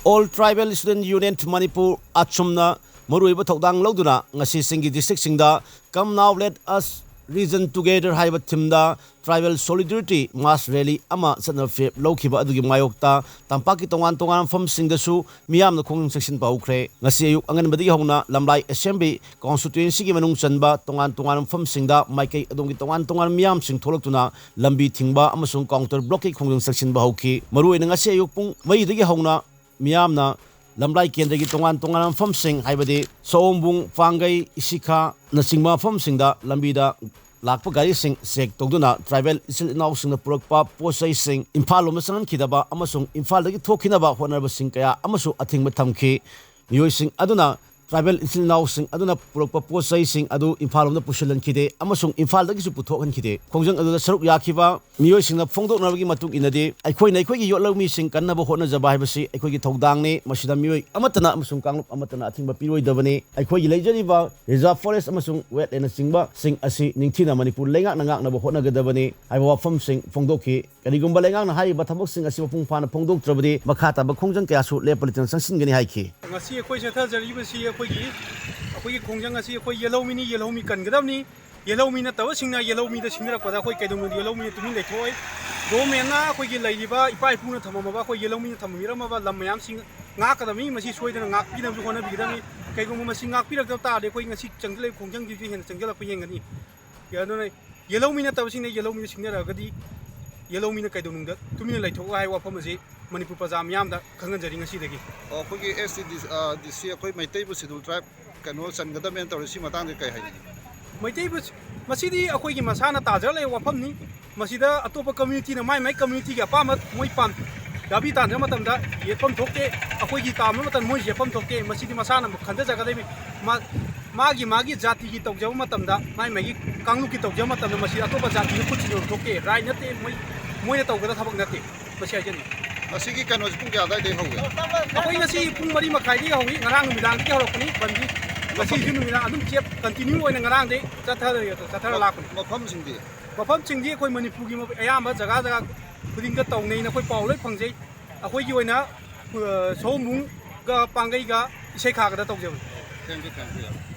All Tribal Student Union Manipur Achumna Maruiba Tokdang Loduna, Ngasi Singi District Singda, come now let us reason together Haiba Timda, Tribal Solidarity, Mass Rally, Ama Sanafe, Lokiba Adugi Mayokta, Tampaki Tongan Tongan from Singasu, Miam the Kong section Houkhre, Ngasi Angan Badi Hona, Lamlai Assembly, Constituency Manung Sanba, Tongan Tongan from Singda, Mike Adungi Tongan Tongan Miam Sing Tolotuna, Lambi Tingba, Amasung Counter Blockade Kong section Houkhre, Maru and Ngasi Yupung, May the Hona, Miamna. Lamlai Kendagi Tongan Tongan Maphamsing Haibadi Sombung Fangai Isika Nasingma Maphamshingda Lambida Lakpa Gari Sing Sek Togduna Tribal Isil Nausing the Purokpa Posai Sing Impalo Masan Kidaba Amasung Infalagi Tokinaba Honorable Singkaya Amasu Ating Matamki Mioising Aduna Tribal Isil Nausing Aduna Purokpa Posai Sing Adu Impalo the Pushilan Kide Amasung Infalagi Putokan Kide Kongjang Adu Saruk Yakiba Mioising the Fondo Nagi Matuk Inadi Aikoi Naikoi Yolo Missing Kanaba Hona Zabahibasi Aikoi Togdangni Mashida Mui Amatana Amasung Kang Amatana Timba Piro Davani Aikoi Lejaniba Reserve Forest Amasung Wet and Singba Sing Asi Ningtina Manipur Lenga Nangak Nabahona Gadavani I will from Sing Fondoki Kanigumba Lengang Hai Batabok Sing Asipung Fan Pondok Trabadi Makata Bakongjang Kasu Lepolitan Singani Haiki. Ngasi akhoi satha jaribasi akhoi khongjang asi akhoi yellow mi kan gadamni yellow mi na tawa singna yellow mi da singna kwada akhoi kaidum yellow mi tumin leithoi government na akhoi gi lairiba ipai puna thamama akhoi yellow mi thammirama ba lam mayam sing nga kadami masi soidana ngak pi na hona bigidami kaigum masi ngak pi rakta ta de akhoi ngasi changle khongjang gi hen changle pa yengani yano yellow mi na tawa singna yellow mi singna ragadi yellow mi na kaidum da tumin leithoi hai wa phamasi Manipur Pajam Yamda Kanganjari Sidagi. Oh, this year, my table schedule tribe can also send the mentor Simatang Kai. My table Masidi, a quick Masana Tajale, Wapamni, Masida, a top community, my community, a palm, my pump. Dabitan Ramatanda, Yapam Toke, a quick Tamatan Moji, Yapam Toke, Masidi Masana, Kandas Academy, Magi Zati of Jamatamda, my Maggie, Kanguki of Jamatam, Masida Topa Zati, put you Toke, right? Nothing, Moyata with a top of nothing. Masajani. Asigi can was Punga that day. Ako na si Pung Mari Makay Hawi, Narang Milang Kihorokni, Bandi, Masi Junumina, Adum Chip, continue in Narande, Chathaba Lak. Maphamshingda, Koi Manipugi, Ayama, Zagaza, putting the tongue in a Paul Pangze, a way you in a Somung, Pangaiga, Shekaka. Thank you.